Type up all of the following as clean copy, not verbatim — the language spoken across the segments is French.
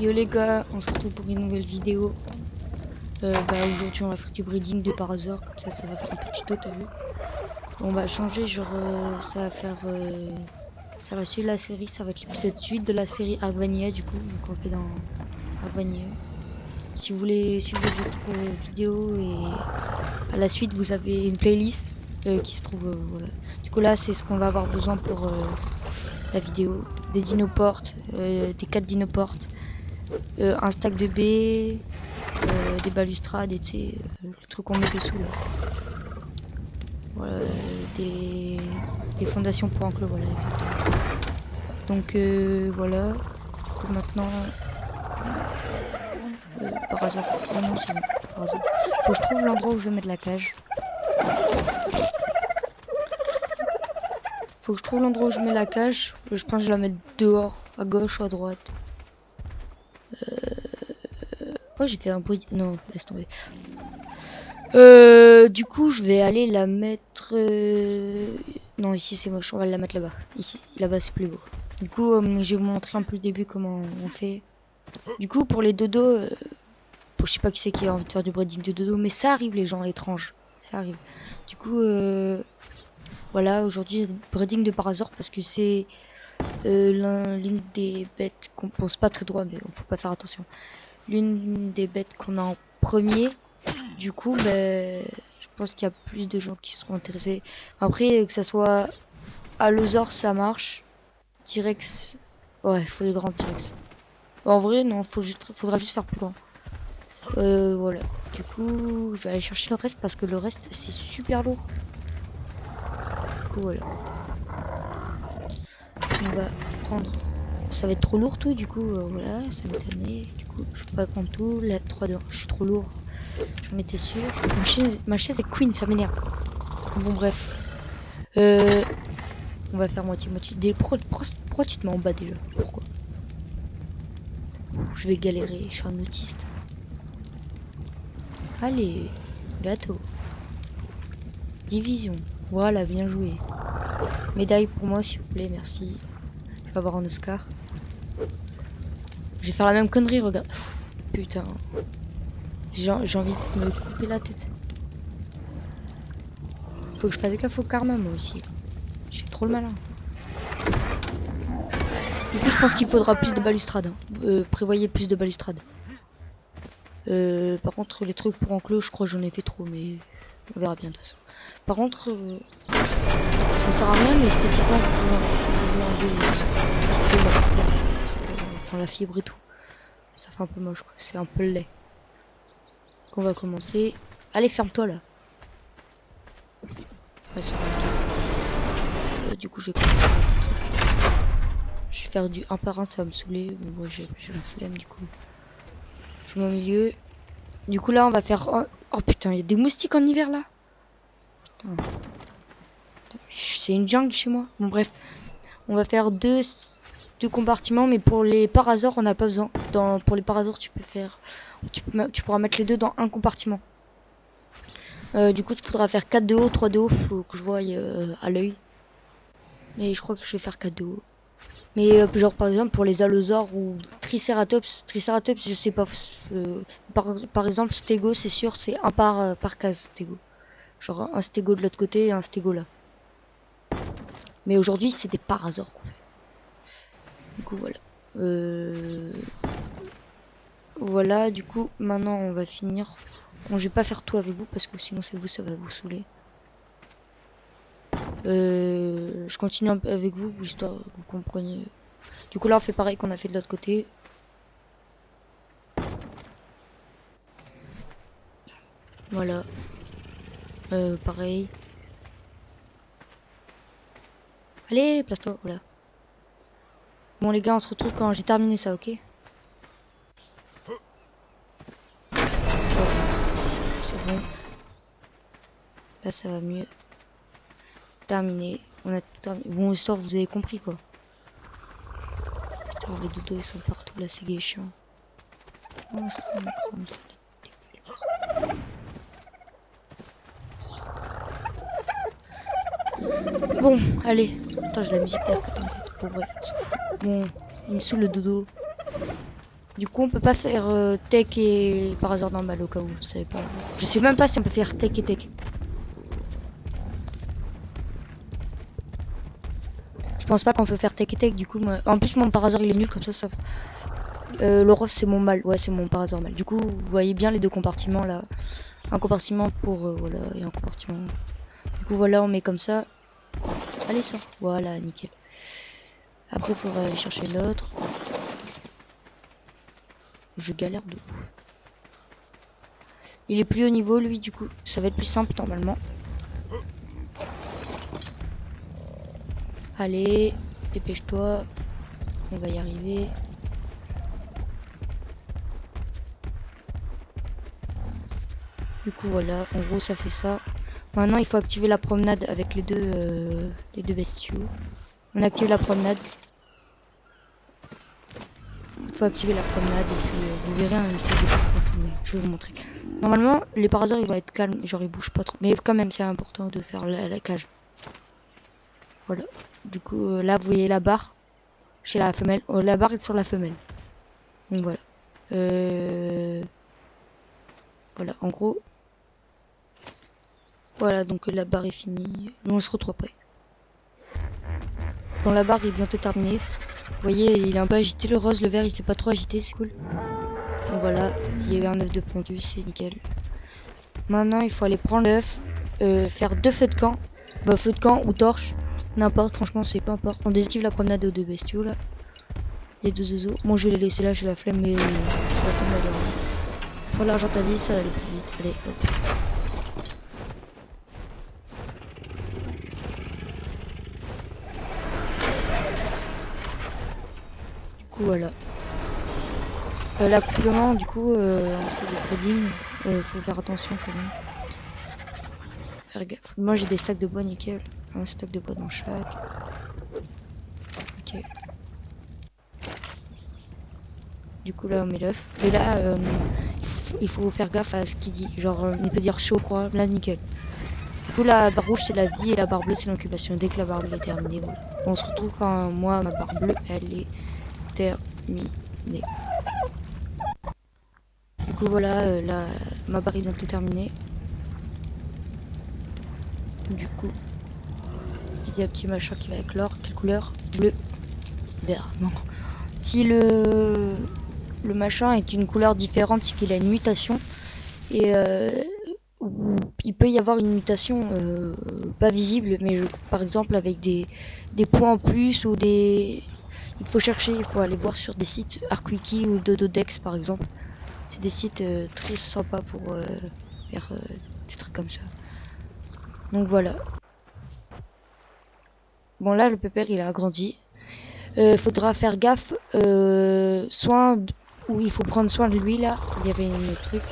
Yo les gars, on se retrouve pour une nouvelle vidéo. Aujourd'hui on va faire du breeding de par hasard, comme ça va faire un peu de tuto, t'as vu. On va changer, genre ça va faire... ça va suivre la série, ça va être l'épisode 8 de la série Ark Vanilla du coup, vu qu'on le fait dans Ark Vanilla. Si vous voulez suivre les autres vidéos et à la suite vous avez une playlist qui se trouve, voilà. Du coup là c'est ce qu'on va avoir besoin pour la vidéo. Des dinoportes, des 4 dinoportes. Un stack de baies, des balustrades et tu sais, le truc qu'on met dessous là. Voilà, des fondations pour enclos, voilà, exactement. Donc voilà. Donc, maintenant, par hasard, oh non, c'est bon, par hasard. Faut que je trouve l'endroit où je vais mettre la cage. Faut que je trouve l'endroit où je mets la cage. Je pense que je vais la mettre dehors, à gauche ou à droite. Oh, j'ai fait un bruit. Non, laisse tomber. Du coup, je vais aller la mettre. Non, ici c'est moche. On va la mettre là-bas. Ici, là-bas c'est plus beau. Du coup, je vais vous montrer un peu le début comment on fait. Du coup, pour les dodos, je sais pas qui c'est qui a envie de faire du breeding de dodo, mais ça arrive les gens étranges. Ça arrive. Du coup, voilà, aujourd'hui breeding de par hasard parce que c'est l'une des bêtes qu'on pense pas très droit, mais on faut pas faire attention. L'une des bêtes qu'on a en premier. Du coup, je pense qu'il y a plus de gens qui seront intéressés. Après, que ça soit Allosaur, ça marche. T-Rex, ouais, il faut des grands T-Rex. En vrai, non, faudra juste faire plus grand. Voilà. Du coup, je vais aller chercher le reste parce que le reste, c'est super lourd. Du coup, voilà. On va prendre... Ça va être trop lourd tout, du coup, voilà, ça m'est tanné. Du coup, je peux pas prendre tout. La 3 de... Je suis trop lourd. J'en étais sûr. Ma chaise est queen, ça m'énerve. Bon, bref. On va faire moitié-moitié. Pourquoi tu te mets en bas déjà? Pourquoi? Je vais galérer, je suis un autiste. Allez, gâteau. Division. Voilà, bien joué. Médaille pour moi, s'il vous plaît, merci. Je vais avoir un Oscar. Je vais faire la même connerie, regarde. Pff, putain. J'ai envie de me couper la tête. Faut que je fasse gaffe au karma, moi aussi. J'ai trop le malin. Du coup, je pense qu'il faudra plus de balustrades. Hein. Prévoyez plus de balustrades. Par contre, les trucs pour enclos, je crois que j'en ai fait trop, mais on verra bien de toute façon. Par contre, ça sert à rien, mais esthétiquement, on peut enlever les petites feuilles là par terre, enfin la fibre et tout. Ça fait un peu moche, quoi. C'est un peu laid. Donc on va commencer. Allez, ferme-toi là. Ouais, c'est du coup, je vais commencer avec des trucs. Je vais faire du 1 par 1, ça va me saouler. Mais moi, j'ai la flemme du coup. Je mets au milieu. Du coup, là, on va faire. Oh putain, il y a des moustiques en hiver là. Putain. C'est une jungle chez moi. Bon, bref. On va faire deux compartiments, mais pour les parasors, on n'a pas besoin. Pour les parasors, tu pourras mettre les deux dans un compartiment. Du coup, il faudra faire 4 de haut, 3 de haut. Faut que je voie à l'œil. Mais je crois que je vais faire 4 de haut. Mais genre par exemple pour les allosaures ou triceratops, je sais pas. Par exemple stego, c'est sûr, c'est un par case stego. Genre un stego de l'autre côté et un stego là. Mais aujourd'hui c'est des parasaures. Du coup voilà. Voilà, du coup maintenant on va finir. Bon, je vais pas faire tout avec vous parce que sinon ça va vous saouler. Je continue un peu avec vous histoire que vous compreniez. Du coup là on fait pareil qu'on a fait de l'autre côté. Voilà. Pareil. Allez, place-toi, voilà. Bon les gars, on se retrouve quand j'ai terminé ça, ok? C'est bon. Là ça va mieux. Terminé. On a tout terminé. Bon histoire, vous avez compris quoi. Putain, les dodos ils sont partout là, c'est gay chiant. Oh, c'est trop macron, bon, allez. Attends, j'ai la musique derrière en tête. Bon, bref, on s'en fout. Bon, il me saoule le dodo. Du coup, on peut pas faire tech et par hasard normal au cas où vous savez pas. Je sais même pas si on peut faire tech et tech. Je pense pas qu'on peut faire tech et tech. Du coup, moi... en plus, mon par hasard il est nul comme ça. Le rose, c'est mon mal. Ouais, c'est mon par hasard mal. Du coup, vous voyez bien les deux compartiments là. Un compartiment pour voilà et un compartiment. Du coup, voilà, on met comme ça. Allez, sort. Voilà, nickel. Après, il faudra aller chercher l'autre. Je galère de ouf. Il est plus haut niveau, lui, du coup. Ça va être plus simple, normalement. Allez, dépêche-toi. On va y arriver. Du coup, voilà. En gros, ça fait ça. Maintenant, il faut activer la promenade avec les deux bestiaux. On active la promenade. Il faut activer la promenade et puis vous verrez un espèce de... Attendez, je vais vous montrer. Normalement, les paraseurs ils vont être calmes, genre ils bougent pas trop. Mais quand même, c'est important de faire la cage. Voilà. Du coup, là, vous voyez la barre chez la femelle. La barre est sur la femelle. Donc voilà. Voilà, en gros. Voilà, donc la barre est finie. On se retrouve après. Bon, la barre est bientôt terminée. Vous voyez, il est un peu agité le rose, le vert, il s'est pas trop agité, c'est cool. Donc voilà, il y a eu un œuf de pondu, c'est nickel. Maintenant, il faut aller prendre l'œuf, faire 2 feux de camp. Bah, feu de camp ou torche, n'importe, franchement, c'est pas importe. On désactive la promenade aux deux bestiaux là. Les deux oiseaux. Bon, je vais les laisser là, j'ai la flemme, mais j'ai la flemme d'aller. Pour l'argent ta vie, ça va aller plus vite. Allez, hop. Du coup, voilà. L'accouplement, du coup, entre les breeding, faut faire attention quand même. Faut faire gaffe. Moi, j'ai des stacks de bois nickel. Un stack de bois dans chaque. Ok. Du coup, là, on met l'œuf. Et là, il faut faire gaffe à ce qu'il dit. Genre, il peut dire chaud, froid, là, nickel. Du coup, la barre rouge, c'est la vie et la barre bleue, c'est l'incubation. Dès que la barre bleue est terminée, voilà. On se retrouve quand moi, ma barre bleue, elle est terminée. Du coup, voilà, ma barre est bientôt terminée. Du coup, il y a un petit machin qui va avec l'or. Quelle couleur? Bleu. Vert. Non. Si le machin est une couleur différente, c'est qu'il a une mutation. Et il peut y avoir une mutation pas visible, mais par exemple avec des points en plus ou des... Il faut chercher, il faut aller voir sur des sites ArcWiki ou Dododex par exemple. C'est des sites très sympas pour faire des trucs comme ça. Donc voilà. Bon là le pépère il a grandi. Faudra faire gaffe, où il faut prendre soin de lui là. Il y avait un truc.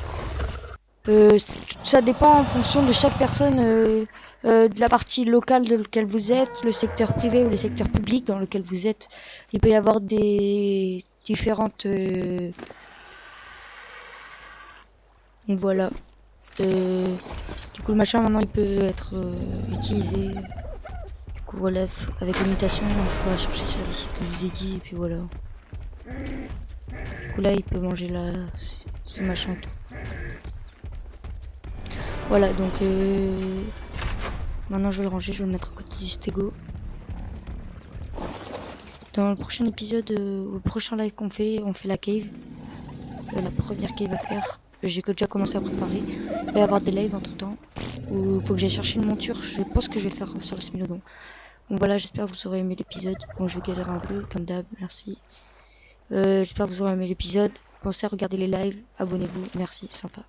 Ça dépend en fonction de chaque personne, de la partie locale dans laquelle vous êtes, le secteur privé ou le secteur public dans lequel vous êtes. Il peut y avoir des différentes... Donc voilà. Du coup le machin maintenant il peut être utilisé. Du coup voilà, avec les mutations il faudra chercher sur les sites que je vous ai dit et puis voilà. Du coup là il peut manger ce machin et tout. Voilà, donc maintenant je vais le ranger, je vais le mettre à côté du stégo. Dans le prochain épisode, au prochain live qu'on fait, on fait la cave. La première cave à faire. J'ai déjà commencé à préparer. Il va y avoir des lives entre temps. Ou faut que j'aille chercher une monture. Je pense que je vais faire sur le Smilodon. Donc voilà, j'espère que vous aurez aimé l'épisode. Bon, je vais galérer un peu, comme d'hab, merci. J'espère que vous aurez aimé l'épisode. Pensez à regarder les lives, abonnez-vous, merci, sympa.